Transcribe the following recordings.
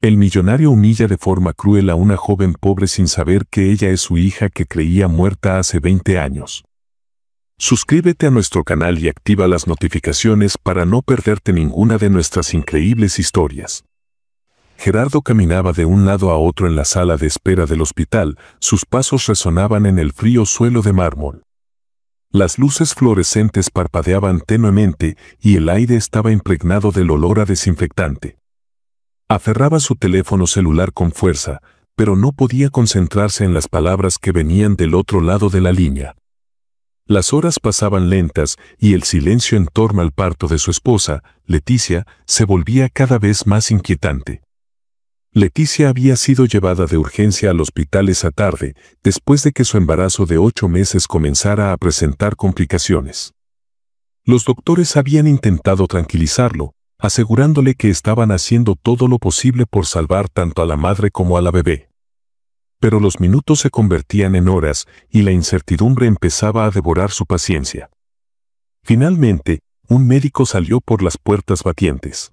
El millonario humilla de forma cruel a una joven pobre sin saber que ella es su hija que creía muerta hace 20 años. Suscríbete a nuestro canal y activa las notificaciones para no perderte ninguna de nuestras increíbles historias. Gerardo caminaba de un lado a otro en la sala de espera del hospital, sus pasos resonaban en el frío suelo de mármol. Las luces fluorescentes parpadeaban tenuemente y el aire estaba impregnado del olor a desinfectante. Aferraba su teléfono celular con fuerza, pero no podía concentrarse en las palabras que venían del otro lado de la línea. Las horas pasaban lentas y el silencio en torno al parto de su esposa, Leticia, se volvía cada vez más inquietante. Leticia había sido llevada de urgencia al hospital esa tarde, después de que su embarazo de 8 meses comenzara a presentar complicaciones. Los doctores habían intentado tranquilizarlo, asegurándole que estaban haciendo todo lo posible por salvar tanto a la madre como a la bebé. Pero los minutos se convertían en horas y la incertidumbre empezaba a devorar su paciencia. Finalmente, un médico salió por las puertas batientes.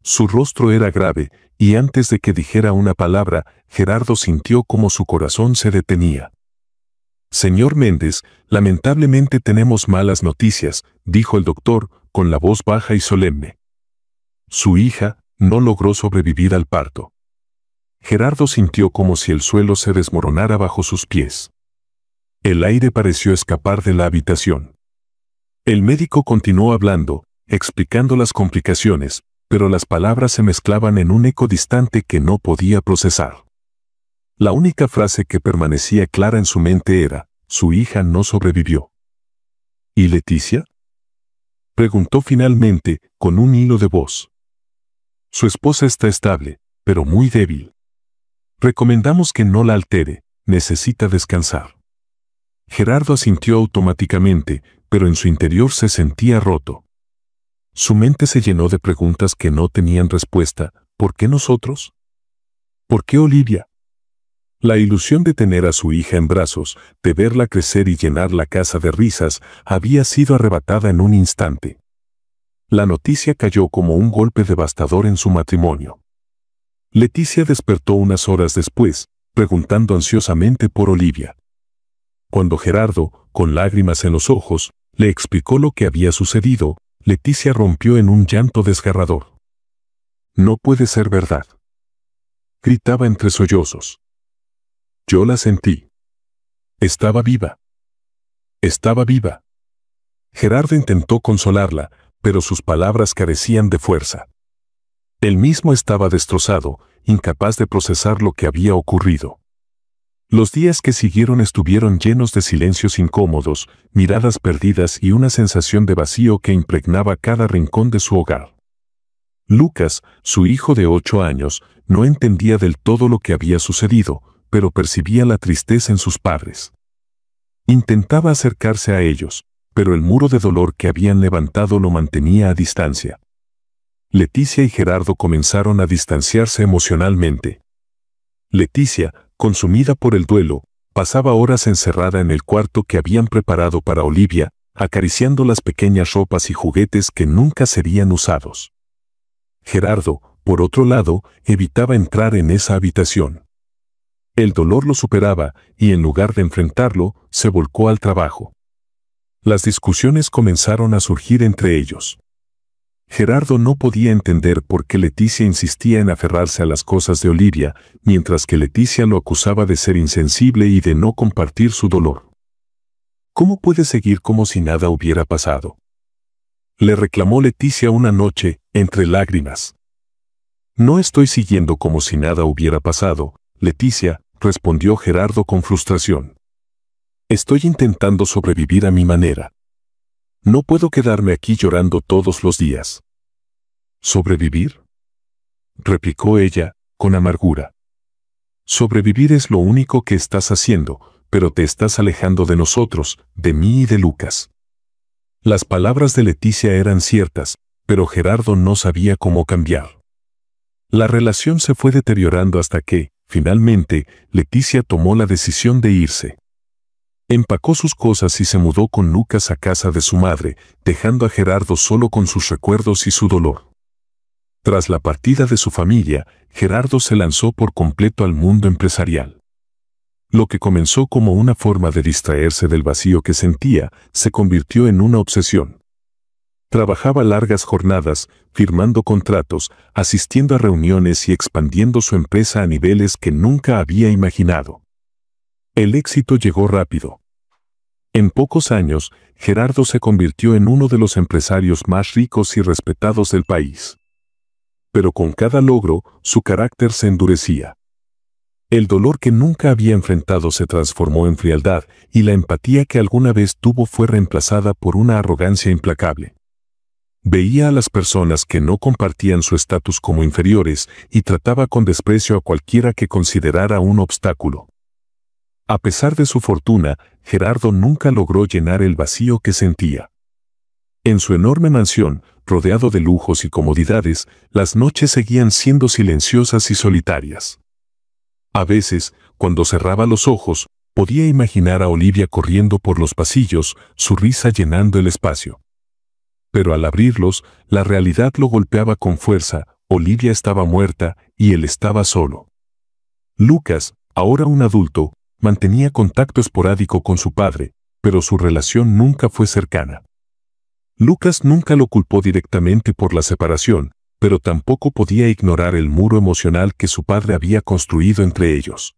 Su rostro era grave, y antes de que dijera una palabra, Gerardo sintió como su corazón se detenía. «Señor Méndez, lamentablemente tenemos malas noticias», dijo el doctor, con la voz baja y solemne. Su hija no logró sobrevivir al parto. Gerardo sintió como si el suelo se desmoronara bajo sus pies. El aire pareció escapar de la habitación. El médico continuó hablando, explicando las complicaciones, pero las palabras se mezclaban en un eco distante que no podía procesar. La única frase que permanecía clara en su mente era: su hija no sobrevivió. ¿Y Leticia?, preguntó finalmente, con un hilo de voz. Su esposa está estable, pero muy débil. Recomendamos que no la altere, necesita descansar. Gerardo asintió automáticamente, pero en su interior se sentía roto. Su mente se llenó de preguntas que no tenían respuesta. ¿Por qué nosotros? ¿Por qué Olivia? La ilusión de tener a su hija en brazos, de verla crecer y llenar la casa de risas, había sido arrebatada en un instante. La noticia cayó como un golpe devastador en su matrimonio. Leticia despertó unas horas después, preguntando ansiosamente por Olivia. Cuando Gerardo, con lágrimas en los ojos, le explicó lo que había sucedido, Leticia rompió en un llanto desgarrador. «No puede ser verdad», gritaba entre sollozos. «Yo la sentí. Estaba viva. Estaba viva». Gerardo intentó consolarla, pero sus palabras carecían de fuerza. Él mismo estaba destrozado, incapaz de procesar lo que había ocurrido. Los días que siguieron estuvieron llenos de silencios incómodos, miradas perdidas y una sensación de vacío que impregnaba cada rincón de su hogar. Lucas, su hijo de 8 años, no entendía del todo lo que había sucedido, pero percibía la tristeza en sus padres. Intentaba acercarse a ellos, pero el muro de dolor que habían levantado lo mantenía a distancia. Leticia y Gerardo comenzaron a distanciarse emocionalmente. Leticia, consumida por el duelo, pasaba horas encerrada en el cuarto que habían preparado para Olivia, acariciando las pequeñas ropas y juguetes que nunca serían usados. Gerardo, por otro lado, evitaba entrar en esa habitación. El dolor lo superaba y en lugar de enfrentarlo, se volcó al trabajo. Las discusiones comenzaron a surgir entre ellos. Gerardo no podía entender por qué Leticia insistía en aferrarse a las cosas de Olivia, mientras que Leticia lo acusaba de ser insensible y de no compartir su dolor. ¿Cómo puede seguir como si nada hubiera pasado?, le reclamó Leticia una noche, entre lágrimas. No estoy siguiendo como si nada hubiera pasado, Leticia, respondió Gerardo con frustración. Estoy intentando sobrevivir a mi manera. No puedo quedarme aquí llorando todos los días. ¿Sobrevivir?, replicó ella, con amargura. Sobrevivir es lo único que estás haciendo, pero te estás alejando de nosotros, de mí y de Lucas. Las palabras de Leticia eran ciertas, pero Gerardo no sabía cómo cambiar. La relación se fue deteriorando hasta que, finalmente, Leticia tomó la decisión de irse. Empacó sus cosas y se mudó con Lucas a casa de su madre, dejando a Gerardo solo con sus recuerdos y su dolor. Tras la partida de su familia, Gerardo se lanzó por completo al mundo empresarial. Lo que comenzó como una forma de distraerse del vacío que sentía, se convirtió en una obsesión. Trabajaba largas jornadas, firmando contratos, asistiendo a reuniones y expandiendo su empresa a niveles que nunca había imaginado. El éxito llegó rápido. En pocos años, Gerardo se convirtió en uno de los empresarios más ricos y respetados del país. Pero con cada logro, su carácter se endurecía. El dolor que nunca había enfrentado se transformó en frialdad, y la empatía que alguna vez tuvo fue reemplazada por una arrogancia implacable. Veía a las personas que no compartían su estatus como inferiores y trataba con desprecio a cualquiera que considerara un obstáculo. A pesar de su fortuna, Gerardo nunca logró llenar el vacío que sentía. En su enorme mansión, rodeado de lujos y comodidades, las noches seguían siendo silenciosas y solitarias. A veces, cuando cerraba los ojos, podía imaginar a Olivia corriendo por los pasillos, su risa llenando el espacio. Pero al abrirlos, la realidad lo golpeaba con fuerza. Olivia estaba muerta y él estaba solo. Lucas, ahora un adulto, mantenía contacto esporádico con su padre, pero su relación nunca fue cercana. Lucas nunca lo culpó directamente por la separación, pero tampoco podía ignorar el muro emocional que su padre había construido entre ellos.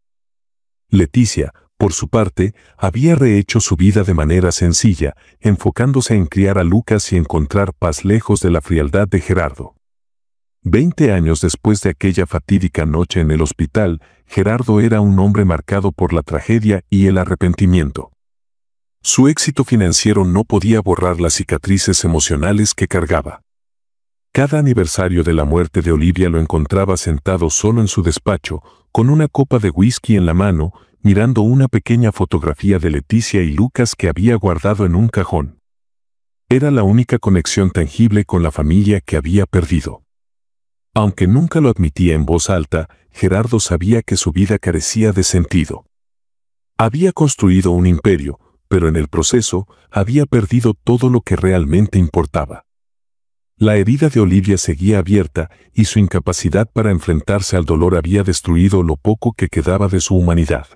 Leticia, por su parte, había rehecho su vida de manera sencilla, enfocándose en criar a Lucas y encontrar paz lejos de la frialdad de Gerardo. 20 años después de aquella fatídica noche en el hospital, Gerardo era un hombre marcado por la tragedia y el arrepentimiento. Su éxito financiero no podía borrar las cicatrices emocionales que cargaba. Cada aniversario de la muerte de Olivia lo encontraba sentado solo en su despacho, con una copa de whisky en la mano, mirando una pequeña fotografía de Leticia y Lucas que había guardado en un cajón. Era la única conexión tangible con la familia que había perdido. Aunque nunca lo admitía en voz alta, Gerardo sabía que su vida carecía de sentido. Había construido un imperio, pero en el proceso había perdido todo lo que realmente importaba. La herida de Olivia seguía abierta y su incapacidad para enfrentarse al dolor había destruido lo poco que quedaba de su humanidad.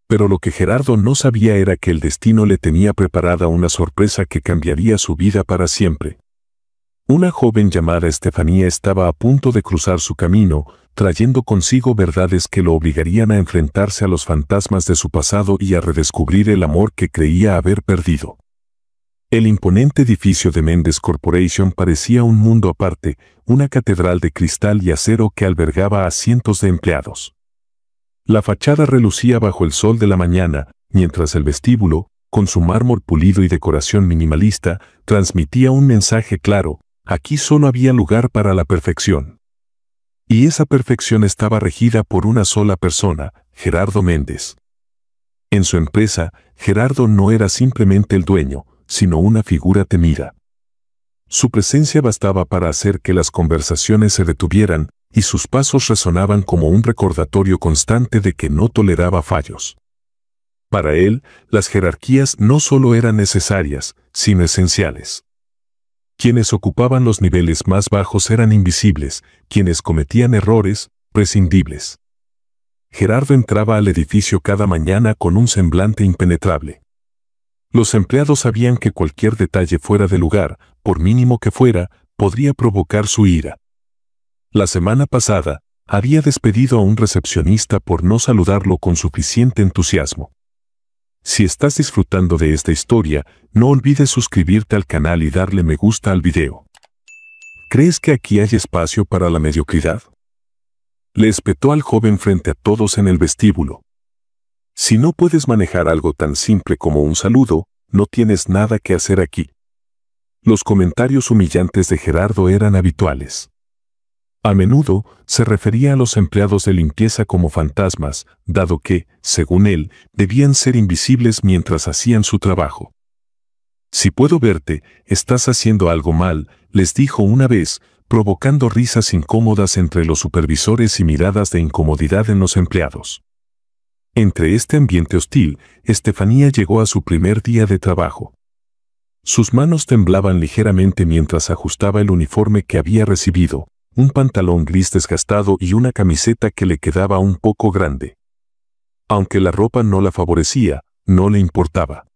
Pero lo que Gerardo no sabía era que el destino le tenía preparada una sorpresa que cambiaría su vida para siempre. Una joven llamada Estefanía estaba a punto de cruzar su camino, trayendo consigo verdades que lo obligarían a enfrentarse a los fantasmas de su pasado y a redescubrir el amor que creía haber perdido. El imponente edificio de Mendes Corporation parecía un mundo aparte, una catedral de cristal y acero que albergaba a cientos de empleados. La fachada relucía bajo el sol de la mañana, mientras el vestíbulo, con su mármol pulido y decoración minimalista, transmitía un mensaje claro: aquí solo había lugar para la perfección. Y esa perfección estaba regida por una sola persona, Gerardo Méndez. En su empresa, Gerardo no era simplemente el dueño, sino una figura temida. Su presencia bastaba para hacer que las conversaciones se detuvieran, y sus pasos resonaban como un recordatorio constante de que no toleraba fallos. Para él, las jerarquías no solo eran necesarias, sino esenciales. Quienes ocupaban los niveles más bajos eran invisibles, quienes cometían errores, prescindibles. Gerardo entraba al edificio cada mañana con un semblante impenetrable. Los empleados sabían que cualquier detalle fuera de lugar, por mínimo que fuera, podría provocar su ira. La semana pasada, había despedido a un recepcionista por no saludarlo con suficiente entusiasmo. Si estás disfrutando de esta historia, no olvides suscribirte al canal y darle me gusta al video. ¿Crees que aquí hay espacio para la mediocridad?, le espetó al joven frente a todos en el vestíbulo. Si no puedes manejar algo tan simple como un saludo, no tienes nada que hacer aquí. Los comentarios humillantes de Gerardo eran habituales. A menudo, se refería a los empleados de limpieza como fantasmas, dado que, según él, debían ser invisibles mientras hacían su trabajo. Si puedo verte, estás haciendo algo mal, les dijo una vez, provocando risas incómodas entre los supervisores y miradas de incomodidad en los empleados. Entre este ambiente hostil, Estefanía llegó a su primer día de trabajo. Sus manos temblaban ligeramente mientras ajustaba el uniforme que había recibido, un pantalón gris desgastado y una camiseta que le quedaba un poco grande. Aunque la ropa no la favorecía, no le importaba.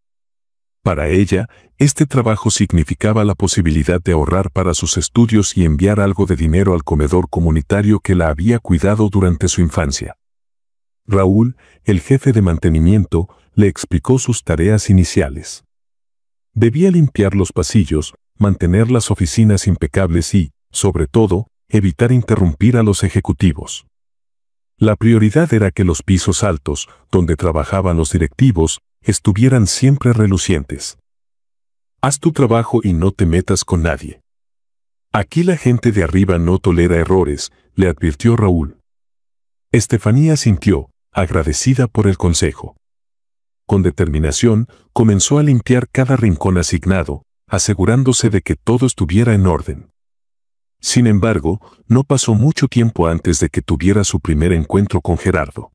Para ella, este trabajo significaba la posibilidad de ahorrar para sus estudios y enviar algo de dinero al comedor comunitario que la había cuidado durante su infancia. Raúl, el jefe de mantenimiento, le explicó sus tareas iniciales. Debía limpiar los pasillos, mantener las oficinas impecables y, sobre todo, evitar interrumpir a los ejecutivos. La prioridad era que los pisos altos, donde trabajaban los directivos, estuvieran siempre relucientes. Haz tu trabajo y no te metas con nadie. Aquí la gente de arriba no tolera errores, le advirtió Raúl. Estefanía sintió, agradecida por el consejo. Con determinación, comenzó a limpiar cada rincón asignado, asegurándose de que todo estuviera en orden. Sin embargo, no pasó mucho tiempo antes de que tuviera su primer encuentro con Gerardo.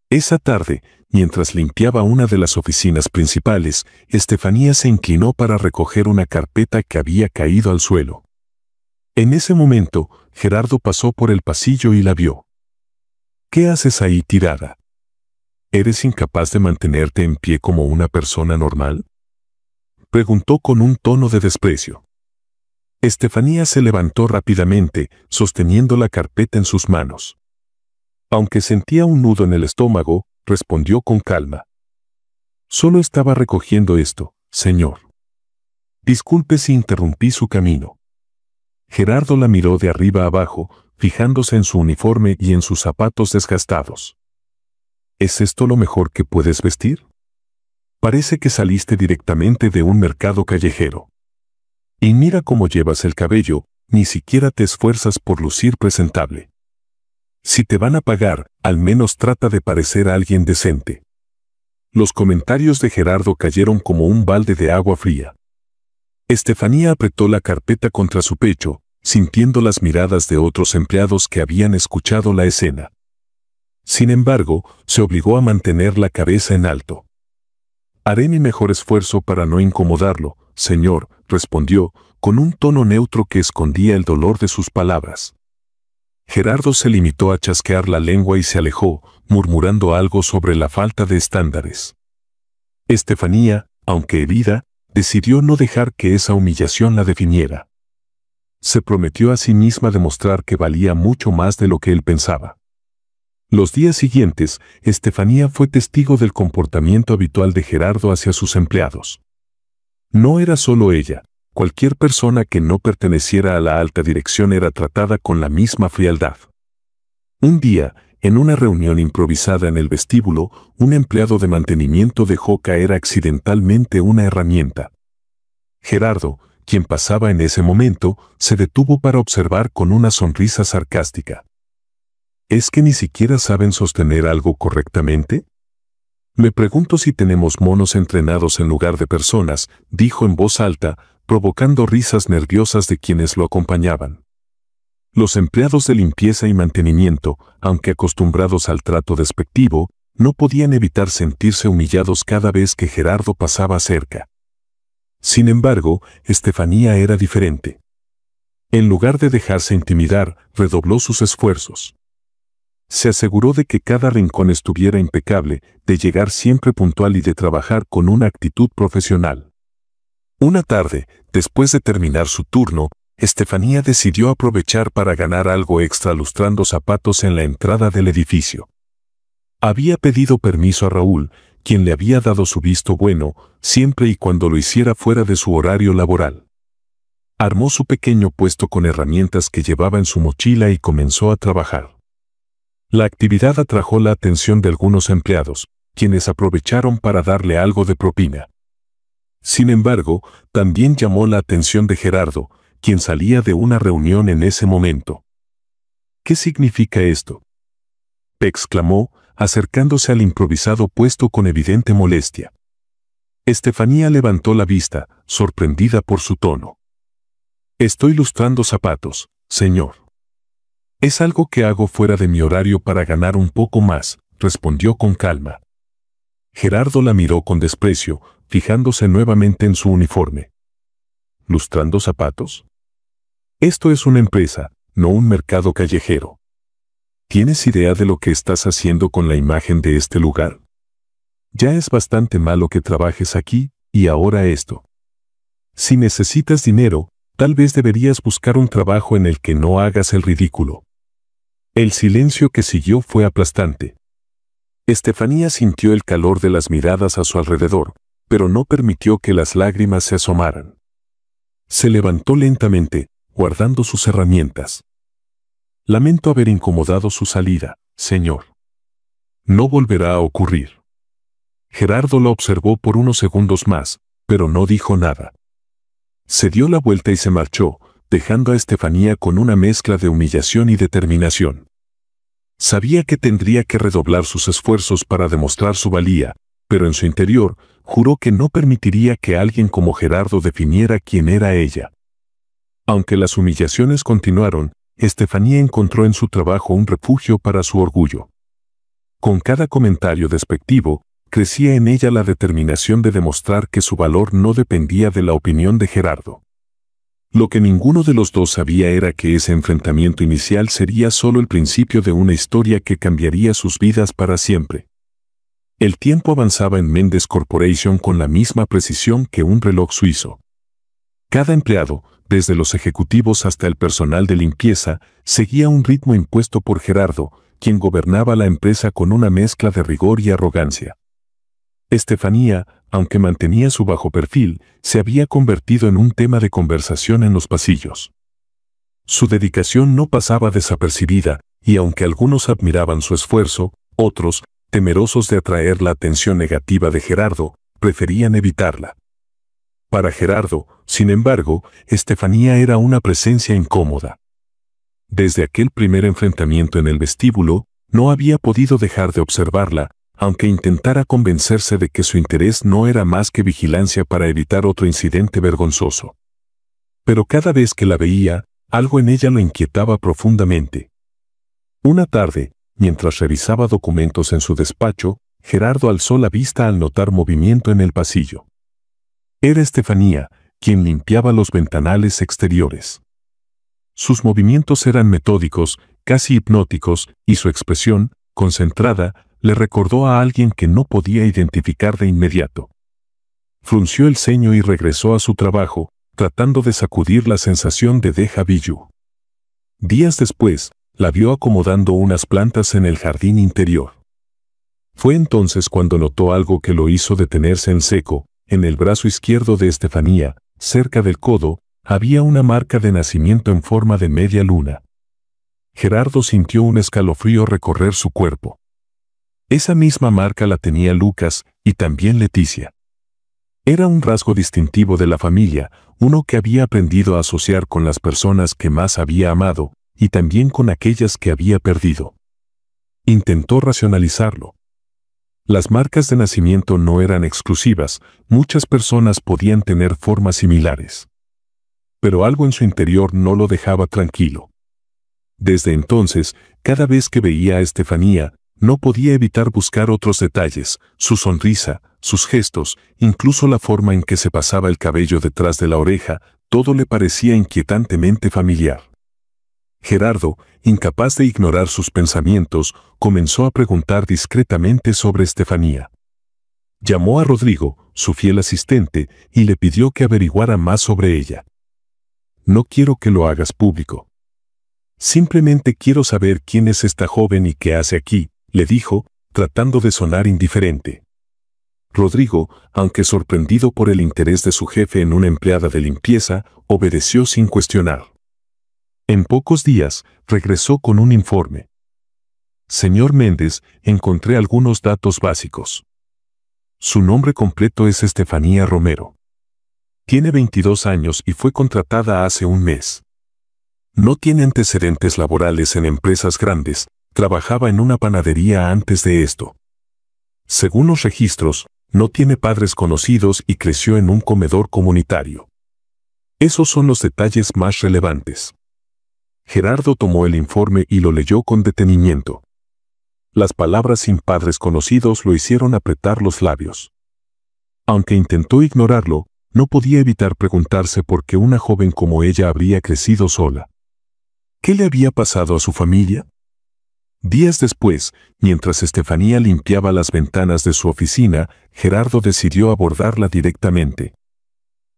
Esa tarde, mientras limpiaba una de las oficinas principales, Estefanía se inclinó para recoger una carpeta que había caído al suelo. En ese momento, Gerardo pasó por el pasillo y la vio. ¿Qué haces ahí tirada? ¿Eres incapaz de mantenerte en pie como una persona normal?, preguntó con un tono de desprecio. Estefanía se levantó rápidamente, sosteniendo la carpeta en sus manos. Aunque sentía un nudo en el estómago, respondió con calma. Solo estaba recogiendo esto, señor. Disculpe si interrumpí su camino. Gerardo la miró de arriba abajo, fijándose en su uniforme y en sus zapatos desgastados. ¿Es esto lo mejor que puedes vestir? Parece que saliste directamente de un mercado callejero. Y mira cómo llevas el cabello, ni siquiera te esfuerzas por lucir presentable. Si te van a pagar, al menos trata de parecer a alguien decente. Los comentarios de Gerardo cayeron como un balde de agua fría. Estefanía apretó la carpeta contra su pecho, sintiendo las miradas de otros empleados que habían escuchado la escena. Sin embargo, se obligó a mantener la cabeza en alto. Haré mi mejor esfuerzo para no incomodarlo, señor, respondió, con un tono neutro que escondía el dolor de sus palabras. Gerardo se limitó a chasquear la lengua y se alejó, murmurando algo sobre la falta de estándares. Estefanía, aunque herida, decidió no dejar que esa humillación la definiera. Se prometió a sí misma demostrar que valía mucho más de lo que él pensaba. Los días siguientes, Estefanía fue testigo del comportamiento habitual de Gerardo hacia sus empleados. No era solo ella, cualquier persona que no perteneciera a la alta dirección era tratada con la misma frialdad. Un día, en una reunión improvisada en el vestíbulo, un empleado de mantenimiento dejó caer accidentalmente una herramienta. Gerardo, quien pasaba en ese momento, se detuvo para observar con una sonrisa sarcástica. ¿Es que ni siquiera saben sostener algo correctamente? Me pregunto si tenemos monos entrenados en lugar de personas, dijo en voz alta, provocando risas nerviosas de quienes lo acompañaban. Los empleados de limpieza y mantenimiento, aunque acostumbrados al trato despectivo, no podían evitar sentirse humillados cada vez que Gerardo pasaba cerca. Sin embargo, Estefanía era diferente. En lugar de dejarse intimidar, redobló sus esfuerzos. Se aseguró de que cada rincón estuviera impecable, de llegar siempre puntual y de trabajar con una actitud profesional. Una tarde, después de terminar su turno, Estefanía decidió aprovechar para ganar algo extra lustrando zapatos en la entrada del edificio. Había pedido permiso a Raúl, quien le había dado su visto bueno, siempre y cuando lo hiciera fuera de su horario laboral. Armó su pequeño puesto con herramientas que llevaba en su mochila y comenzó a trabajar. La actividad atrajo la atención de algunos empleados, quienes aprovecharon para darle algo de propina. Sin embargo, también llamó la atención de Gerardo, quien salía de una reunión en ese momento. ¿Qué significa esto?, exclamó, acercándose al improvisado puesto con evidente molestia. Estefanía levantó la vista, sorprendida por su tono. Estoy lustrando zapatos, señor. Es algo que hago fuera de mi horario para ganar un poco más, respondió con calma. Gerardo la miró con desprecio, fijándose nuevamente en su uniforme. ¿Lustrando zapatos? Esto es una empresa, no un mercado callejero. ¿Tienes idea de lo que estás haciendo con la imagen de este lugar? Ya es bastante malo que trabajes aquí, y ahora esto. Si necesitas dinero, tal vez deberías buscar un trabajo en el que no hagas el ridículo. El silencio que siguió fue aplastante. Estefanía sintió el calor de las miradas a su alrededor, pero no permitió que las lágrimas se asomaran. Se levantó lentamente, guardando sus herramientas. Lamento haber incomodado su salida, señor. No volverá a ocurrir. Gerardo lo observó por unos segundos más, pero no dijo nada. Se dio la vuelta y se marchó, dejando a Estefanía con una mezcla de humillación y determinación. Sabía que tendría que redoblar sus esfuerzos para demostrar su valía, pero en su interior juró que no permitiría que alguien como Gerardo definiera quién era ella. Aunque las humillaciones continuaron, Estefanía encontró en su trabajo un refugio para su orgullo. Con cada comentario despectivo, crecía en ella la determinación de demostrar que su valor no dependía de la opinión de Gerardo. Lo que ninguno de los dos sabía era que ese enfrentamiento inicial sería solo el principio de una historia que cambiaría sus vidas para siempre. El tiempo avanzaba en Mendes Corporation con la misma precisión que un reloj suizo. Cada empleado, desde los ejecutivos hasta el personal de limpieza, seguía un ritmo impuesto por Gerardo, quien gobernaba la empresa con una mezcla de rigor y arrogancia. Estefanía, aunque mantenía su bajo perfil, se había convertido en un tema de conversación en los pasillos. Su dedicación no pasaba desapercibida, y aunque algunos admiraban su esfuerzo, otros, temerosos de atraer la atención negativa de Gerardo, preferían evitarla. Para Gerardo, sin embargo, Estefanía era una presencia incómoda. Desde aquel primer enfrentamiento en el vestíbulo, no había podido dejar de observarla, aunque intentara convencerse de que su interés no era más que vigilancia para evitar otro incidente vergonzoso. Pero cada vez que la veía, algo en ella lo inquietaba profundamente. Una tarde, mientras revisaba documentos en su despacho, Gerardo alzó la vista al notar movimiento en el pasillo. Era Estefanía, quien limpiaba los ventanales exteriores. Sus movimientos eran metódicos, casi hipnóticos, y su expresión, concentrada, le recordó a alguien que no podía identificar de inmediato. Frunció el ceño y regresó a su trabajo, tratando de sacudir la sensación de déjà vu. Días después, la vio acomodando unas plantas en el jardín interior. Fue entonces cuando notó algo que lo hizo detenerse en seco. En el brazo izquierdo de Estefanía, cerca del codo, había una marca de nacimiento en forma de media luna. Gerardo sintió un escalofrío recorrer su cuerpo. Esa misma marca la tenía Lucas y también Leticia. Era un rasgo distintivo de la familia, uno que había aprendido a asociar con las personas que más había amado y también con aquellas que había perdido. Intentó racionalizarlo. Las marcas de nacimiento no eran exclusivas, muchas personas podían tener formas similares. Pero algo en su interior no lo dejaba tranquilo. Desde entonces, cada vez que veía a Estefanía, no podía evitar buscar otros detalles, su sonrisa, sus gestos, incluso la forma en que se pasaba el cabello detrás de la oreja, todo le parecía inquietantemente familiar. Gerardo, incapaz de ignorar sus pensamientos, comenzó a preguntar discretamente sobre Estefanía. Llamó a Rodrigo, su fiel asistente, y le pidió que averiguara más sobre ella. No quiero que lo hagas público. Simplemente quiero saber quién es esta joven y qué hace aquí, le dijo, tratando de sonar indiferente. Rodrigo, aunque sorprendido por el interés de su jefe en una empleada de limpieza, obedeció sin cuestionar. En pocos días, regresó con un informe. Señor Méndez, encontré algunos datos básicos. Su nombre completo es Estefanía Romero. Tiene 22 años y fue contratada hace un mes. No tiene antecedentes laborales en empresas grandes, trabajaba en una panadería antes de esto. Según los registros, no tiene padres conocidos y creció en un comedor comunitario. Esos son los detalles más relevantes. Gerardo tomó el informe y lo leyó con detenimiento. Las palabras sin padres conocidos lo hicieron apretar los labios. Aunque intentó ignorarlo, no podía evitar preguntarse por qué una joven como ella habría crecido sola. ¿Qué le había pasado a su familia? Días después, mientras Estefanía limpiaba las ventanas de su oficina, Gerardo decidió abordarla directamente.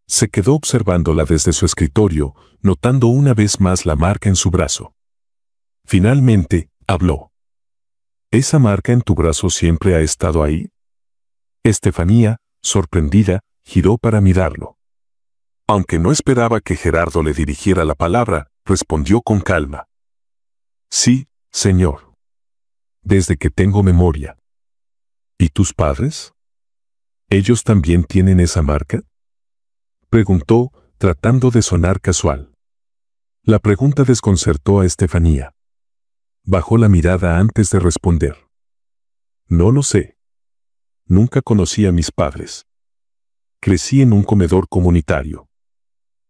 Se quedó observándola desde su escritorio, notando una vez más la marca en su brazo. Finalmente, habló. ¿Esa marca en tu brazo siempre ha estado ahí? Estefanía, sorprendida, giró para mirarlo. Aunque no esperaba que Gerardo le dirigiera la palabra, respondió con calma. Sí, señor. Desde que tengo memoria. ¿Y tus padres? ¿Ellos también tienen esa marca? Preguntó, tratando de sonar casual. La pregunta desconcertó a Estefanía. Bajó la mirada antes de responder. No lo sé. Nunca conocí a mis padres. Crecí en un comedor comunitario.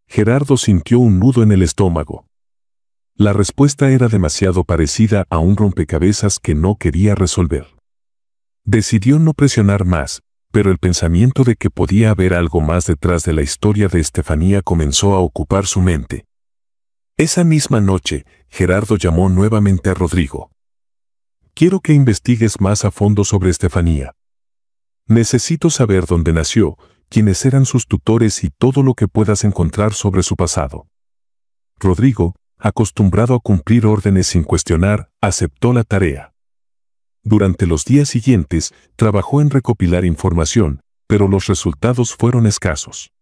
Gerardo sintió un nudo en el estómago. La respuesta era demasiado parecida a un rompecabezas que no quería resolver. Decidió no presionar más, pero el pensamiento de que podía haber algo más detrás de la historia de Estefanía comenzó a ocupar su mente. Esa misma noche, Gerardo llamó nuevamente a Rodrigo. Quiero que investigues más a fondo sobre Estefanía. Necesito saber dónde nació, quiénes eran sus tutores y todo lo que puedas encontrar sobre su pasado. Rodrigo, acostumbrado a cumplir órdenes sin cuestionar, aceptó la tarea. Durante los días siguientes, trabajó en recopilar información, pero los resultados fueron escasos.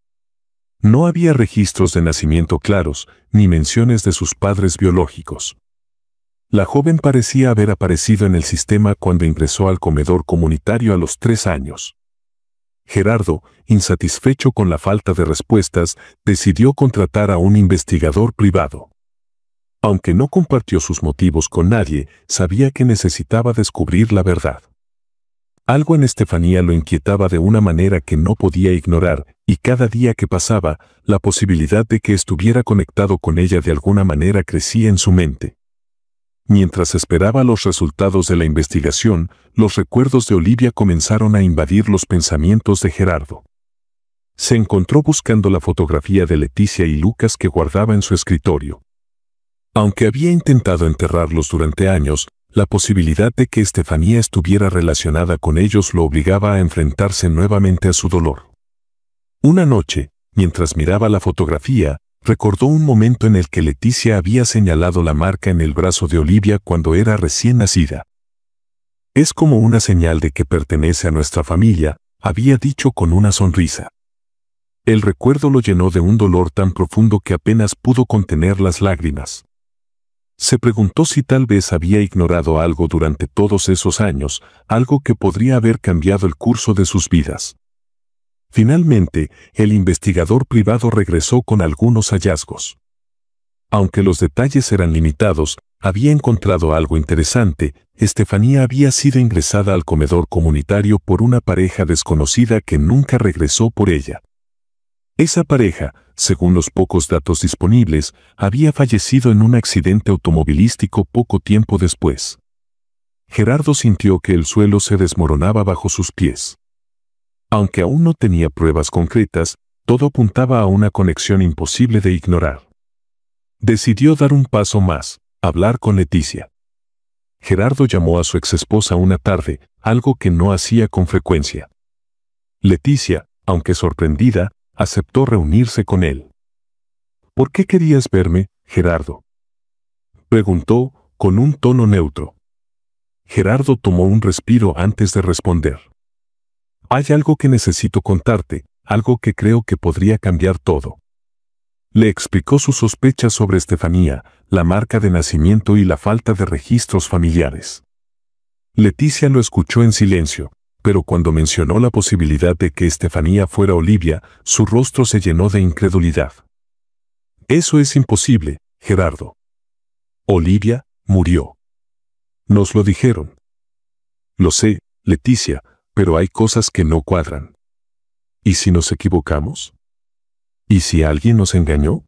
No había registros de nacimiento claros, ni menciones de sus padres biológicos. La joven parecía haber aparecido en el sistema cuando ingresó al comedor comunitario a los 3 años. Gerardo, insatisfecho con la falta de respuestas, decidió contratar a un investigador privado. Aunque no compartió sus motivos con nadie, sabía que necesitaba descubrir la verdad. Algo en Estefanía lo inquietaba de una manera que no podía ignorar, y cada día que pasaba, la posibilidad de que estuviera conectado con ella de alguna manera crecía en su mente. Mientras esperaba los resultados de la investigación, los recuerdos de Olivia comenzaron a invadir los pensamientos de Gerardo. Se encontró buscando la fotografía de Leticia y Lucas que guardaba en su escritorio. Aunque había intentado enterrarlos durante años, la posibilidad de que Estefanía estuviera relacionada con ellos lo obligaba a enfrentarse nuevamente a su dolor. Una noche, mientras miraba la fotografía, recordó un momento en el que Leticia había señalado la marca en el brazo de Olivia cuando era recién nacida. Es como una señal de que pertenece a nuestra familia, había dicho con una sonrisa. El recuerdo lo llenó de un dolor tan profundo que apenas pudo contener las lágrimas. Se preguntó si tal vez había ignorado algo durante todos esos años, algo que podría haber cambiado el curso de sus vidas. Finalmente, el investigador privado regresó con algunos hallazgos. Aunque los detalles eran limitados, había encontrado algo interesante. Estefanía había sido ingresada al comedor comunitario por una pareja desconocida que nunca regresó por ella. Esa pareja, según los pocos datos disponibles, había fallecido en un accidente automovilístico poco tiempo después. Gerardo sintió que el suelo se desmoronaba bajo sus pies. Aunque aún no tenía pruebas concretas, todo apuntaba a una conexión imposible de ignorar. Decidió dar un paso más, hablar con Leticia. Gerardo llamó a su exesposa una tarde, algo que no hacía con frecuencia. Leticia, aunque sorprendida, aceptó reunirse con él. ¿Por qué querías verme, Gerardo?, preguntó, con un tono neutro. Gerardo tomó un respiro antes de responder. Hay algo que necesito contarte, algo que creo que podría cambiar todo. Le explicó sus sospechas sobre Estefanía, la marca de nacimiento y la falta de registros familiares. Leticia lo escuchó en silencio, pero cuando mencionó la posibilidad de que Estefanía fuera Olivia, su rostro se llenó de incredulidad. Eso es imposible, Gerardo. Olivia murió. Nos lo dijeron. Lo sé, Leticia, pero hay cosas que no cuadran. ¿Y si nos equivocamos? ¿Y si alguien nos engañó?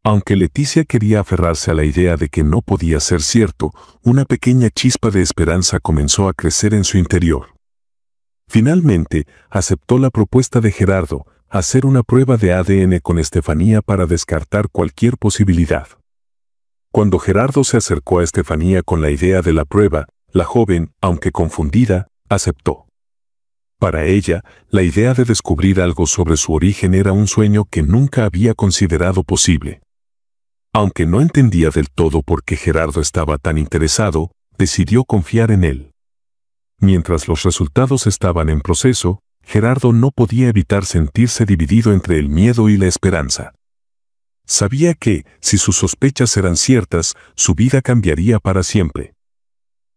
Aunque Leticia quería aferrarse a la idea de que no podía ser cierto, una pequeña chispa de esperanza comenzó a crecer en su interior. Finalmente, aceptó la propuesta de Gerardo, hacer una prueba de ADN con Estefanía para descartar cualquier posibilidad. Cuando Gerardo se acercó a Estefanía con la idea de la prueba, la joven, aunque confundida, aceptó. Para ella, la idea de descubrir algo sobre su origen era un sueño que nunca había considerado posible. Aunque no entendía del todo por qué Gerardo estaba tan interesado, decidió confiar en él. Mientras los resultados estaban en proceso, Gerardo no podía evitar sentirse dividido entre el miedo y la esperanza. Sabía que, si sus sospechas eran ciertas, su vida cambiaría para siempre.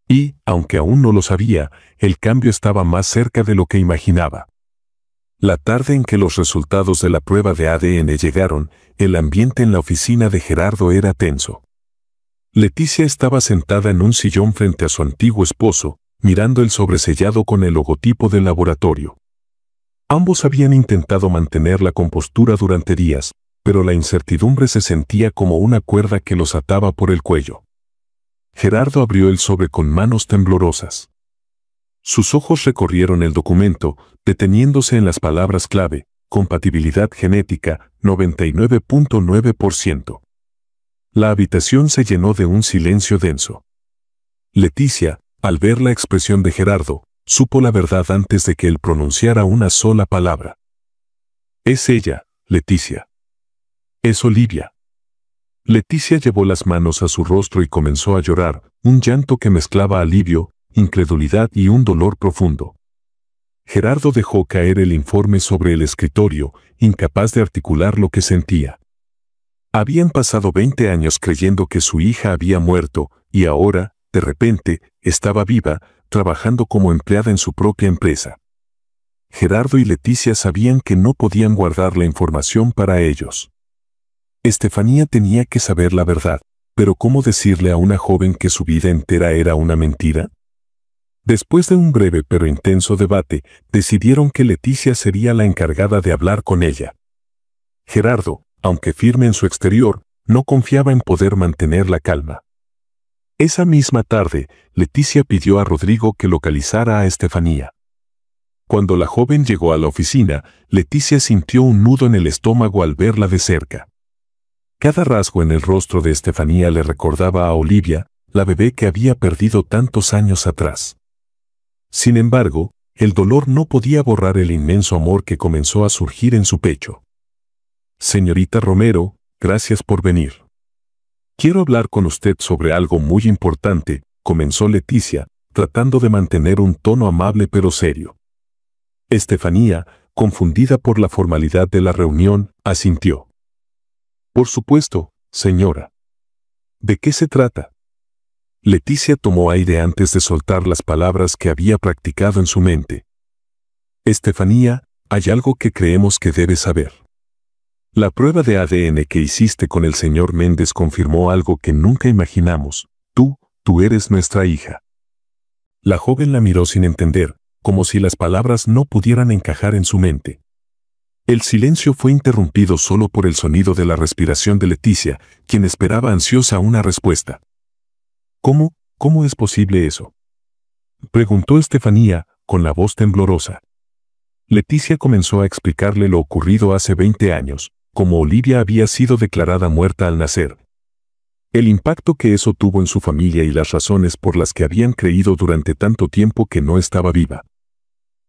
Y, aunque aún no lo sabía, el cambio estaba más cerca de lo que imaginaba. La tarde en que los resultados de la prueba de ADN llegaron, el ambiente en la oficina de Gerardo era tenso. Leticia estaba sentada en un sillón frente a su antiguo esposo, mirando el sobresellado con el logotipo del laboratorio. Ambos habían intentado mantener la compostura durante días, pero la incertidumbre se sentía como una cuerda que los ataba por el cuello. Gerardo abrió el sobre con manos temblorosas. Sus ojos recorrieron el documento, deteniéndose en las palabras clave: compatibilidad genética, 99.9%. La habitación se llenó de un silencio denso. Leticia, al ver la expresión de Gerardo, supo la verdad antes de que él pronunciara una sola palabra. Es ella, Leticia. Es Olivia. Leticia llevó las manos a su rostro y comenzó a llorar, un llanto que mezclaba alivio, incredulidad y un dolor profundo. Gerardo dejó caer el informe sobre el escritorio, incapaz de articular lo que sentía. Habían pasado 20 años creyendo que su hija había muerto, y ahora, de repente, estaba viva, trabajando como empleada en su propia empresa. Gerardo y Leticia sabían que no podían guardar la información para ellos. Estefanía tenía que saber la verdad, pero ¿cómo decirle a una joven que su vida entera era una mentira? Después de un breve pero intenso debate, decidieron que Leticia sería la encargada de hablar con ella. Gerardo, aunque firme en su exterior, no confiaba en poder mantener la calma. Esa misma tarde, Leticia pidió a Rodrigo que localizara a Estefanía. Cuando la joven llegó a la oficina, Leticia sintió un nudo en el estómago al verla de cerca. Cada rasgo en el rostro de Estefanía le recordaba a Olivia, la bebé que había perdido tantos años atrás. Sin embargo, el dolor no podía borrar el inmenso amor que comenzó a surgir en su pecho. Señorita Romero, gracias por venir. Quiero hablar con usted sobre algo muy importante, comenzó Leticia, tratando de mantener un tono amable pero serio. Estefanía, confundida por la formalidad de la reunión, asintió. Por supuesto, señora. ¿De qué se trata? Leticia tomó aire antes de soltar las palabras que había practicado en su mente. Estefanía, hay algo que creemos que debes saber. La prueba de ADN que hiciste con el señor Méndez confirmó algo que nunca imaginamos. Tú eres nuestra hija. La joven la miró sin entender, como si las palabras no pudieran encajar en su mente. El silencio fue interrumpido solo por el sonido de la respiración de Leticia, quien esperaba ansiosa una respuesta. ¿Cómo es posible eso?, preguntó Estefanía, con la voz temblorosa. Leticia comenzó a explicarle lo ocurrido hace 20 años, cómo Olivia había sido declarada muerta al nacer. El impacto que eso tuvo en su familia y las razones por las que habían creído durante tanto tiempo que no estaba viva.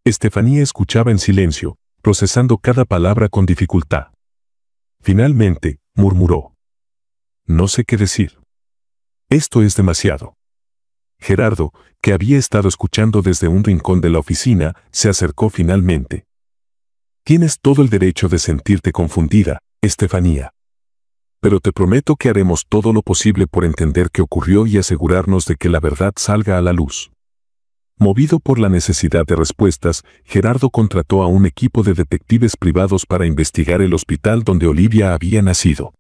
Estefanía escuchaba en silencio, procesando cada palabra con dificultad. Finalmente, murmuró. No sé qué decir. Esto es demasiado. Gerardo, que había estado escuchando desde un rincón de la oficina, se acercó finalmente. Tienes todo el derecho de sentirte confundida, Estefanía. Pero te prometo que haremos todo lo posible por entender qué ocurrió y asegurarnos de que la verdad salga a la luz. Movido por la necesidad de respuestas, Gerardo contrató a un equipo de detectives privados para investigar el hospital donde Olivia había nacido.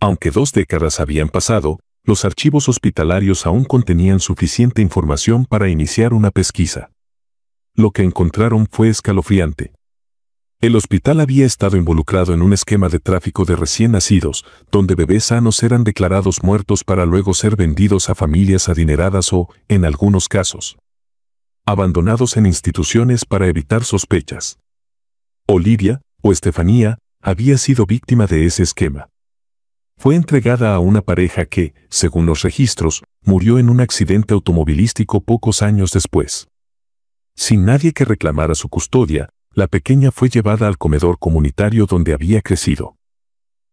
Aunque 2 décadas habían pasado, los archivos hospitalarios aún contenían suficiente información para iniciar una pesquisa. Lo que encontraron fue escalofriante. El hospital había estado involucrado en un esquema de tráfico de recién nacidos, donde bebés sanos eran declarados muertos para luego ser vendidos a familias adineradas o, en algunos casos, abandonados en instituciones para evitar sospechas. Olivia, o Estefanía, había sido víctima de ese esquema. Fue entregada a una pareja que, según los registros, murió en un accidente automovilístico pocos años después. Sin nadie que reclamara su custodia, la pequeña fue llevada al comedor comunitario donde había crecido.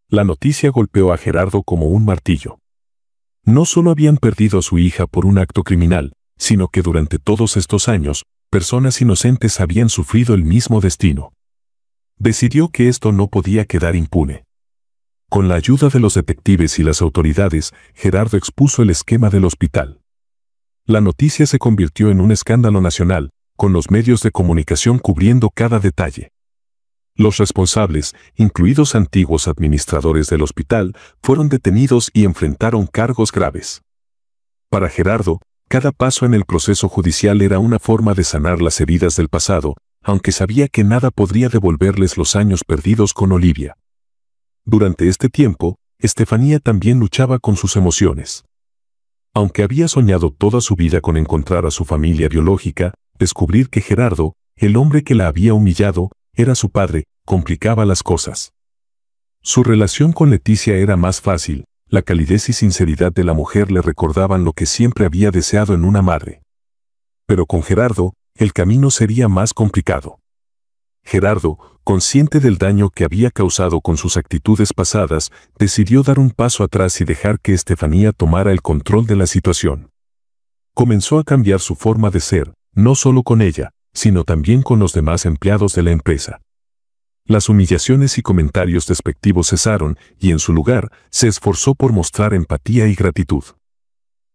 La noticia golpeó a Gerardo como un martillo. No solo habían perdido a su hija por un acto criminal, sino que durante todos estos años, personas inocentes habían sufrido el mismo destino. Decidió que esto no podía quedar impune. Con la ayuda de los detectives y las autoridades, Gerardo expuso el esquema del hospital. La noticia se convirtió en un escándalo nacional, con los medios de comunicación cubriendo cada detalle. Los responsables, incluidos antiguos administradores del hospital, fueron detenidos y enfrentaron cargos graves. Para Gerardo, cada paso en el proceso judicial era una forma de sanar las heridas del pasado, aunque sabía que nada podría devolverles los años perdidos con Olivia. Durante este tiempo, Estefanía también luchaba con sus emociones. Aunque había soñado toda su vida con encontrar a su familia biológica, descubrir que Gerardo, el hombre que la había humillado, era su padre, complicaba las cosas. Su relación con Leticia era más fácil, la calidez y sinceridad de la mujer le recordaban lo que siempre había deseado en una madre. Pero con Gerardo, el camino sería más complicado. Gerardo, consciente del daño que había causado con sus actitudes pasadas, decidió dar un paso atrás y dejar que Estefanía tomara el control de la situación. Comenzó a cambiar su forma de ser, no solo con ella, sino también con los demás empleados de la empresa. Las humillaciones y comentarios despectivos cesaron y en su lugar se esforzó por mostrar empatía y gratitud.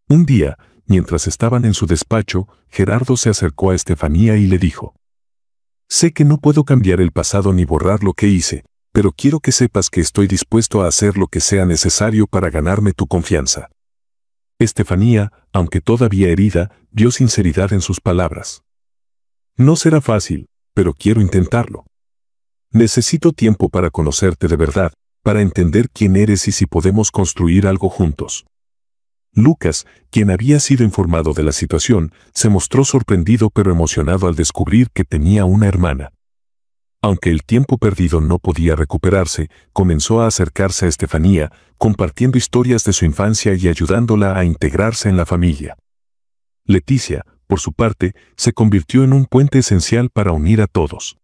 Un día, mientras estaban en su despacho, Gerardo se acercó a Estefanía y le dijo: «Sé que no puedo cambiar el pasado ni borrar lo que hice, pero quiero que sepas que estoy dispuesto a hacer lo que sea necesario para ganarme tu confianza». Estefanía, aunque todavía herida, vio sinceridad en sus palabras. «No será fácil, pero quiero intentarlo. Necesito tiempo para conocerte de verdad, para entender quién eres y si podemos construir algo juntos». Lucas, quien había sido informado de la situación, se mostró sorprendido pero emocionado al descubrir que tenía una hermana. Aunque el tiempo perdido no podía recuperarse, comenzó a acercarse a Estefanía, compartiendo historias de su infancia y ayudándola a integrarse en la familia. Leticia, por su parte, se convirtió en un puente esencial para unir a todos.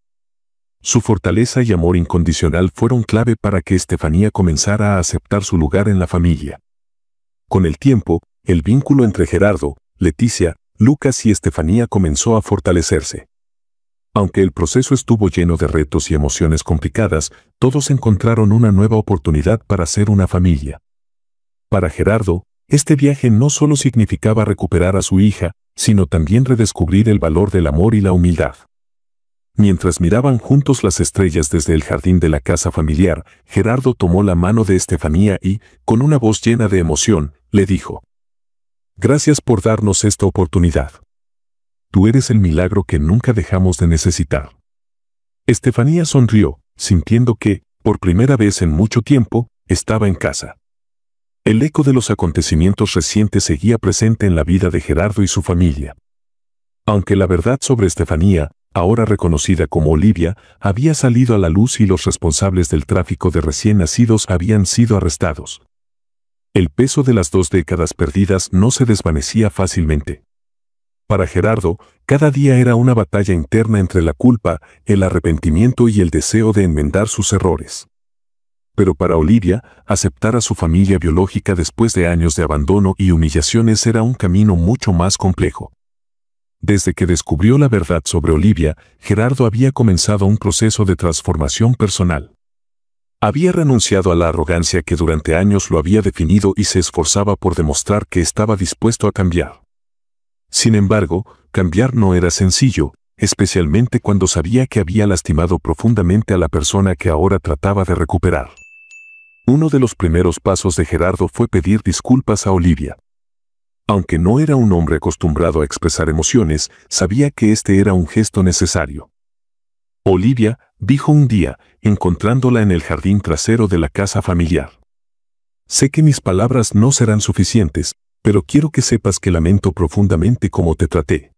Su fortaleza y amor incondicional fueron clave para que Estefanía comenzara a aceptar su lugar en la familia. Con el tiempo, el vínculo entre Gerardo, Leticia, Lucas y Estefanía comenzó a fortalecerse. Aunque el proceso estuvo lleno de retos y emociones complicadas, todos encontraron una nueva oportunidad para ser una familia. Para Gerardo, este viaje no solo significaba recuperar a su hija, sino también redescubrir el valor del amor y la humildad. Mientras miraban juntos las estrellas desde el jardín de la casa familiar, Gerardo tomó la mano de Estefanía y, con una voz llena de emoción, le dijo: «Gracias por darnos esta oportunidad. Tú eres el milagro que nunca dejamos de necesitar». Estefanía sonrió, sintiendo que, por primera vez en mucho tiempo, estaba en casa. El eco de los acontecimientos recientes seguía presente en la vida de Gerardo y su familia. Aunque la verdad sobre Estefanía, ahora reconocida como Olivia, había salido a la luz y los responsables del tráfico de recién nacidos habían sido arrestados. El peso de las 2 décadas perdidas no se desvanecía fácilmente. Para Gerardo, cada día era una batalla interna entre la culpa, el arrepentimiento y el deseo de enmendar sus errores. Pero para Olivia, aceptar a su familia biológica después de años de abandono y humillaciones era un camino mucho más complejo. Desde que descubrió la verdad sobre Olivia, Gerardo había comenzado un proceso de transformación personal. Había renunciado a la arrogancia que durante años lo había definido y se esforzaba por demostrar que estaba dispuesto a cambiar. Sin embargo, cambiar no era sencillo, especialmente cuando sabía que había lastimado profundamente a la persona que ahora trataba de recuperar. Uno de los primeros pasos de Gerardo fue pedir disculpas a Olivia. Aunque no era un hombre acostumbrado a expresar emociones, sabía que este era un gesto necesario. Olivia, dijo un día, encontrándola en el jardín trasero de la casa familiar: «Sé que mis palabras no serán suficientes, pero quiero que sepas que lamento profundamente cómo te traté.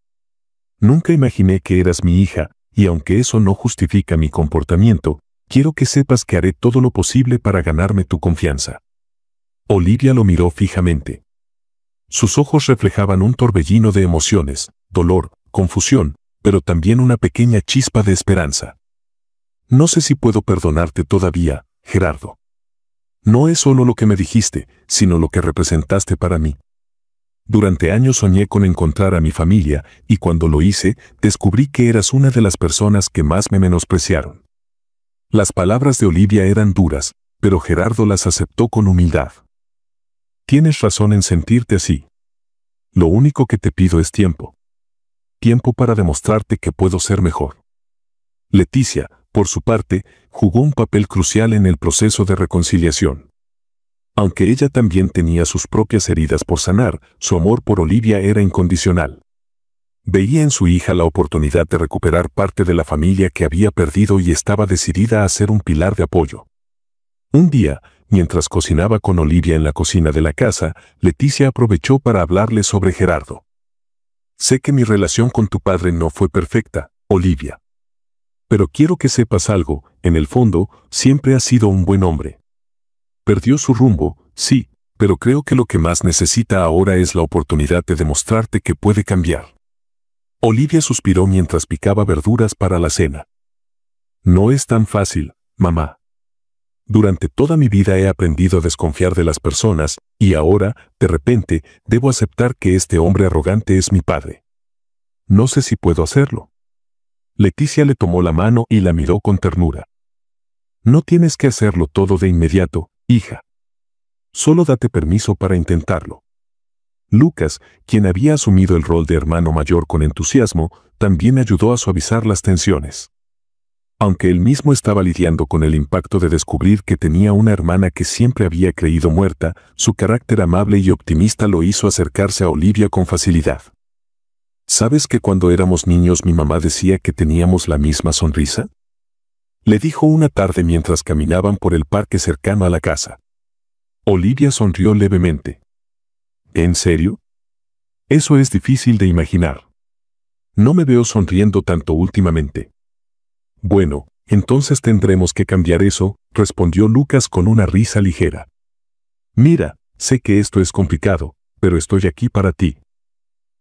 Nunca imaginé que eras mi hija, y aunque eso no justifica mi comportamiento, quiero que sepas que haré todo lo posible para ganarme tu confianza». Olivia lo miró fijamente. Sus ojos reflejaban un torbellino de emociones, dolor, confusión, pero también una pequeña chispa de esperanza. No sé si puedo perdonarte todavía, Gerardo. No es solo lo que me dijiste, sino lo que representaste para mí. Durante años soñé con encontrar a mi familia, y cuando lo hice, descubrí que eras una de las personas que más me menospreciaron. Las palabras de Olivia eran duras, pero Gerardo las aceptó con humildad. Tienes razón en sentirte así. Lo único que te pido es tiempo. Tiempo para demostrarte que puedo ser mejor. Leticia, por su parte, jugó un papel crucial en el proceso de reconciliación. Aunque ella también tenía sus propias heridas por sanar, su amor por Olivia era incondicional. Veía en su hija la oportunidad de recuperar parte de la familia que había perdido y estaba decidida a ser un pilar de apoyo. Un día, mientras cocinaba con Olivia en la cocina de la casa, Leticia aprovechó para hablarle sobre Gerardo. Sé que mi relación con tu padre no fue perfecta, Olivia. Pero quiero que sepas algo, en el fondo, siempre has sido un buen hombre. Perdió su rumbo, sí, pero creo que lo que más necesita ahora es la oportunidad de demostrarte que puede cambiar. Olivia suspiró mientras picaba verduras para la cena. No es tan fácil, mamá. Durante toda mi vida he aprendido a desconfiar de las personas, y ahora, de repente, debo aceptar que este hombre arrogante es mi padre. No sé si puedo hacerlo. Leticia le tomó la mano y la miró con ternura. No tienes que hacerlo todo de inmediato, hija. Solo date permiso para intentarlo. Lucas, quien había asumido el rol de hermano mayor con entusiasmo, también ayudó a suavizar las tensiones. Aunque él mismo estaba lidiando con el impacto de descubrir que tenía una hermana que siempre había creído muerta, su carácter amable y optimista lo hizo acercarse a Olivia con facilidad. ¿Sabes que cuando éramos niños mi mamá decía que teníamos la misma sonrisa? Le dijo una tarde mientras caminaban por el parque cercano a la casa. Olivia sonrió levemente. ¿En serio? Eso es difícil de imaginar. No me veo sonriendo tanto últimamente. Bueno, entonces tendremos que cambiar eso, respondió Lucas con una risa ligera. Mira, sé que esto es complicado, pero estoy aquí para ti.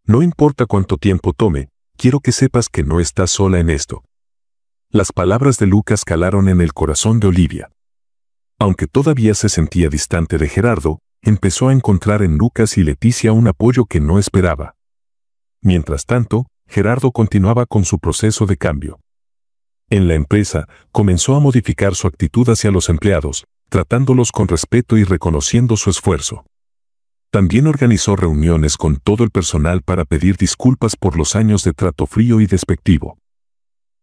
No importa cuánto tiempo tome, quiero que sepas que no estás sola en esto. Las palabras de Lucas calaron en el corazón de Olivia. Aunque todavía se sentía distante de Gerardo, empezó a encontrar en Lucas y Leticia un apoyo que no esperaba. Mientras tanto, Gerardo continuaba con su proceso de cambio. En la empresa, comenzó a modificar su actitud hacia los empleados, tratándolos con respeto y reconociendo su esfuerzo. También organizó reuniones con todo el personal para pedir disculpas por los años de trato frío y despectivo.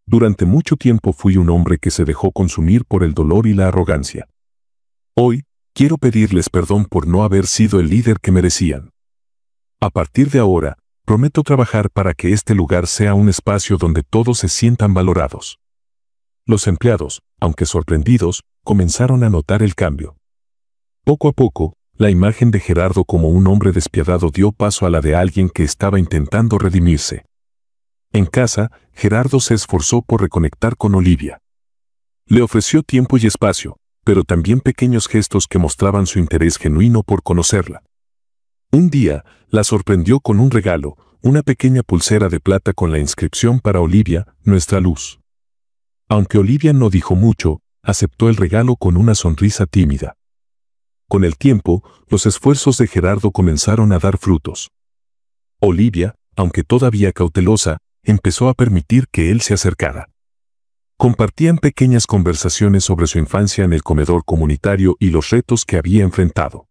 Durante mucho tiempo fui un hombre que se dejó consumir por el dolor y la arrogancia. Hoy, quiero pedirles perdón por no haber sido el líder que merecían. A partir de ahora, prometo trabajar para que este lugar sea un espacio donde todos se sientan valorados. Los empleados, aunque sorprendidos, comenzaron a notar el cambio. Poco a poco, la imagen de Gerardo como un hombre despiadado dio paso a la de alguien que estaba intentando redimirse. En casa, Gerardo se esforzó por reconectar con Olivia. Le ofreció tiempo y espacio, pero también pequeños gestos que mostraban su interés genuino por conocerla. Un día, la sorprendió con un regalo, una pequeña pulsera de plata con la inscripción para Olivia, nuestra luz. Aunque Olivia no dijo mucho, aceptó el regalo con una sonrisa tímida. Con el tiempo, los esfuerzos de Gerardo comenzaron a dar frutos. Olivia, aunque todavía cautelosa, empezó a permitir que él se acercara. Compartían pequeñas conversaciones sobre su infancia en el comedor comunitario y los retos que había enfrentado.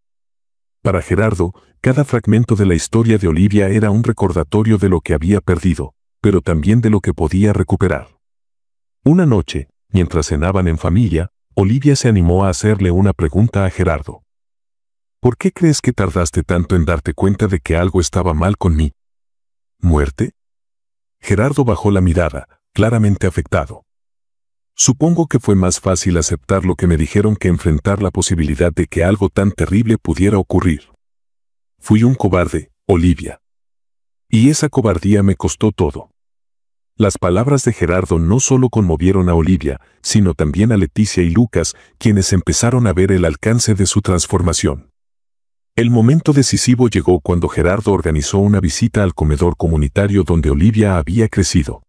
Para Gerardo, cada fragmento de la historia de Olivia era un recordatorio de lo que había perdido, pero también de lo que podía recuperar. Una noche, mientras cenaban en familia, Olivia se animó a hacerle una pregunta a Gerardo. ¿Por qué crees que tardaste tanto en darte cuenta de que algo estaba mal con mí? ¿Muerte? Gerardo bajó la mirada, claramente afectado. Supongo que fue más fácil aceptar lo que me dijeron que enfrentar la posibilidad de que algo tan terrible pudiera ocurrir. Fui un cobarde, Olivia. Y esa cobardía me costó todo. Las palabras de Gerardo no solo conmovieron a Olivia, sino también a Leticia y Lucas, quienes empezaron a ver el alcance de su transformación. El momento decisivo llegó cuando Gerardo organizó una visita al comedor comunitario donde Olivia había crecido.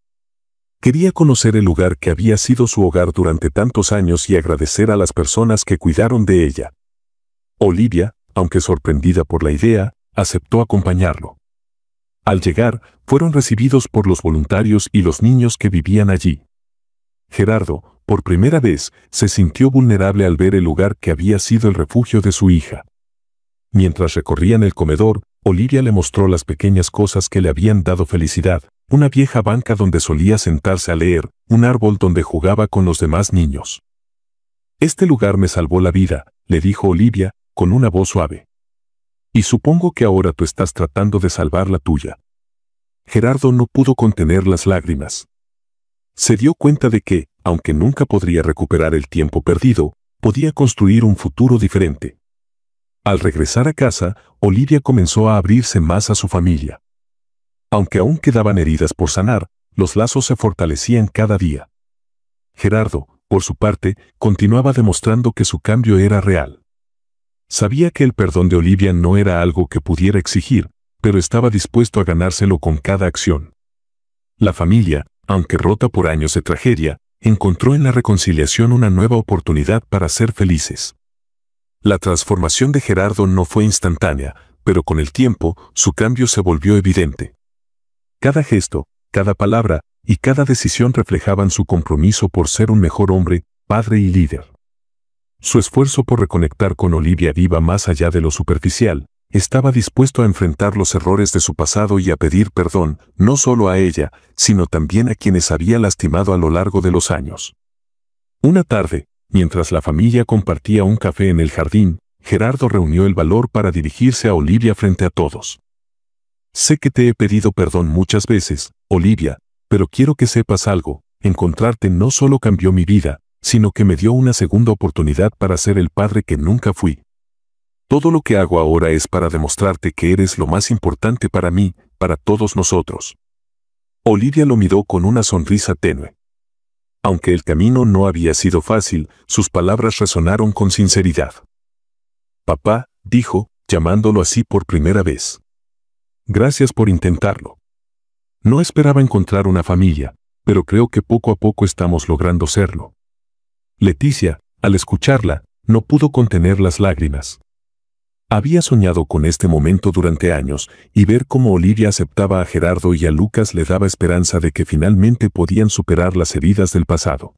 Quería conocer el lugar que había sido su hogar durante tantos años y agradecer a las personas que cuidaron de ella. Olivia, aunque sorprendida por la idea, aceptó acompañarlo. Al llegar, fueron recibidos por los voluntarios y los niños que vivían allí. Gerardo, por primera vez, se sintió vulnerable al ver el lugar que había sido el refugio de su hija. Mientras recorrían el comedor, Olivia le mostró las pequeñas cosas que le habían dado felicidad: una vieja banca donde solía sentarse a leer, un árbol donde jugaba con los demás niños. «Este lugar me salvó la vida», le dijo Olivia, con una voz suave. «Y supongo que ahora tú estás tratando de salvar la tuya». Gerardo no pudo contener las lágrimas. Se dio cuenta de que, aunque nunca podría recuperar el tiempo perdido, podía construir un futuro diferente. Al regresar a casa, Olivia comenzó a abrirse más a su familia. Aunque aún quedaban heridas por sanar, los lazos se fortalecían cada día. Gerardo, por su parte, continuaba demostrando que su cambio era real. Sabía que el perdón de Olivia no era algo que pudiera exigir, pero estaba dispuesto a ganárselo con cada acción. La familia, aunque rota por años de tragedia, encontró en la reconciliación una nueva oportunidad para ser felices. La transformación de Gerardo no fue instantánea, pero con el tiempo, su cambio se volvió evidente. Cada gesto, cada palabra y cada decisión reflejaban su compromiso por ser un mejor hombre, padre y líder. Su esfuerzo por reconectar con Olivia iba más allá de lo superficial. Estaba dispuesto a enfrentar los errores de su pasado y a pedir perdón, no solo a ella, sino también a quienes había lastimado a lo largo de los años. Una tarde, mientras la familia compartía un café en el jardín, Gerardo reunió el valor para dirigirse a Olivia frente a todos. «Sé que te he pedido perdón muchas veces, Olivia, pero quiero que sepas algo: encontrarte no solo cambió mi vida, sino que me dio una segunda oportunidad para ser el padre que nunca fui. Todo lo que hago ahora es para demostrarte que eres lo más importante para mí, para todos nosotros». Olivia lo miró con una sonrisa tenue. Aunque el camino no había sido fácil, sus palabras resonaron con sinceridad. «Papá», dijo, llamándolo así por primera vez. «Gracias por intentarlo. No esperaba encontrar una familia, pero creo que poco a poco estamos logrando serlo». Leticia, al escucharla, no pudo contener las lágrimas. Había soñado con este momento durante años, y ver cómo Olivia aceptaba a Gerardo y a Lucas le daba esperanza de que finalmente podían superar las heridas del pasado.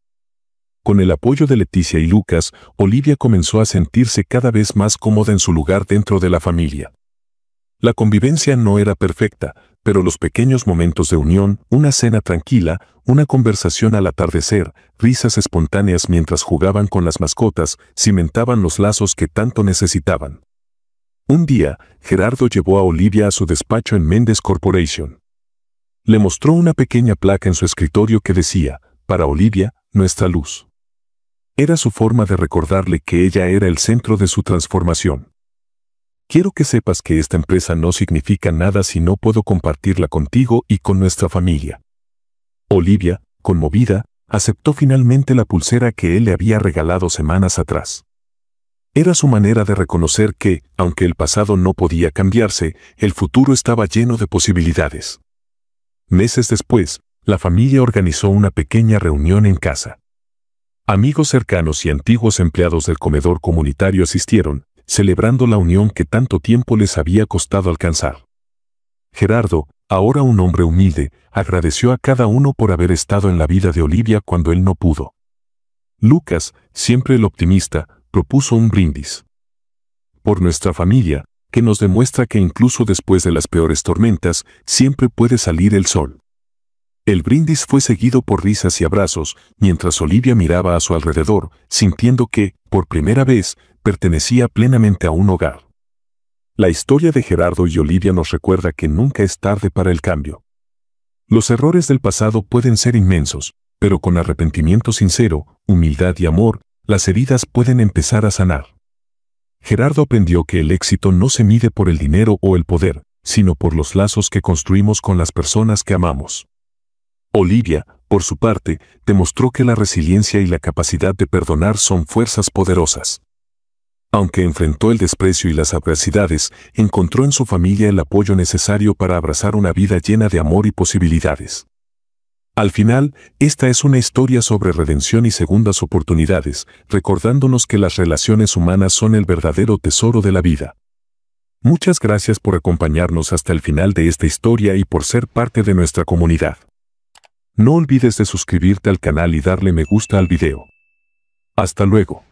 Con el apoyo de Leticia y Lucas, Olivia comenzó a sentirse cada vez más cómoda en su lugar dentro de la familia. La convivencia no era perfecta, pero los pequeños momentos de unión, una cena tranquila, una conversación al atardecer, risas espontáneas mientras jugaban con las mascotas, cimentaban los lazos que tanto necesitaban. Un día, Gerardo llevó a Olivia a su despacho en Mendes Corporation. Le mostró una pequeña placa en su escritorio que decía: «Para Olivia, nuestra luz». Era su forma de recordarle que ella era el centro de su transformación. «Quiero que sepas que esta empresa no significa nada si no puedo compartirla contigo y con nuestra familia». Olivia, conmovida, aceptó finalmente la pulsera que él le había regalado semanas atrás. Era su manera de reconocer que, aunque el pasado no podía cambiarse, el futuro estaba lleno de posibilidades. Meses después, la familia organizó una pequeña reunión en casa. Amigos cercanos y antiguos empleados del comedor comunitario asistieron, celebrando la unión que tanto tiempo les había costado alcanzar. Gerardo, ahora un hombre humilde, agradeció a cada uno por haber estado en la vida de Olivia cuando él no pudo. Lucas, siempre el optimista, propuso un brindis. «Por nuestra familia, que nos demuestra que incluso después de las peores tormentas, siempre puede salir el sol». El brindis fue seguido por risas y abrazos, mientras Olivia miraba a su alrededor, sintiendo que, por primera vez, pertenecía plenamente a un hogar. La historia de Gerardo y Olivia nos recuerda que nunca es tarde para el cambio. Los errores del pasado pueden ser inmensos, pero con arrepentimiento sincero, humildad y amor, las heridas pueden empezar a sanar. Gerardo aprendió que el éxito no se mide por el dinero o el poder, sino por los lazos que construimos con las personas que amamos. Olivia, por su parte, demostró que la resiliencia y la capacidad de perdonar son fuerzas poderosas. Aunque enfrentó el desprecio y las adversidades, encontró en su familia el apoyo necesario para abrazar una vida llena de amor y posibilidades. Al final, esta es una historia sobre redención y segundas oportunidades, recordándonos que las relaciones humanas son el verdadero tesoro de la vida. Muchas gracias por acompañarnos hasta el final de esta historia y por ser parte de nuestra comunidad. No olvides de suscribirte al canal y darle me gusta al video. Hasta luego.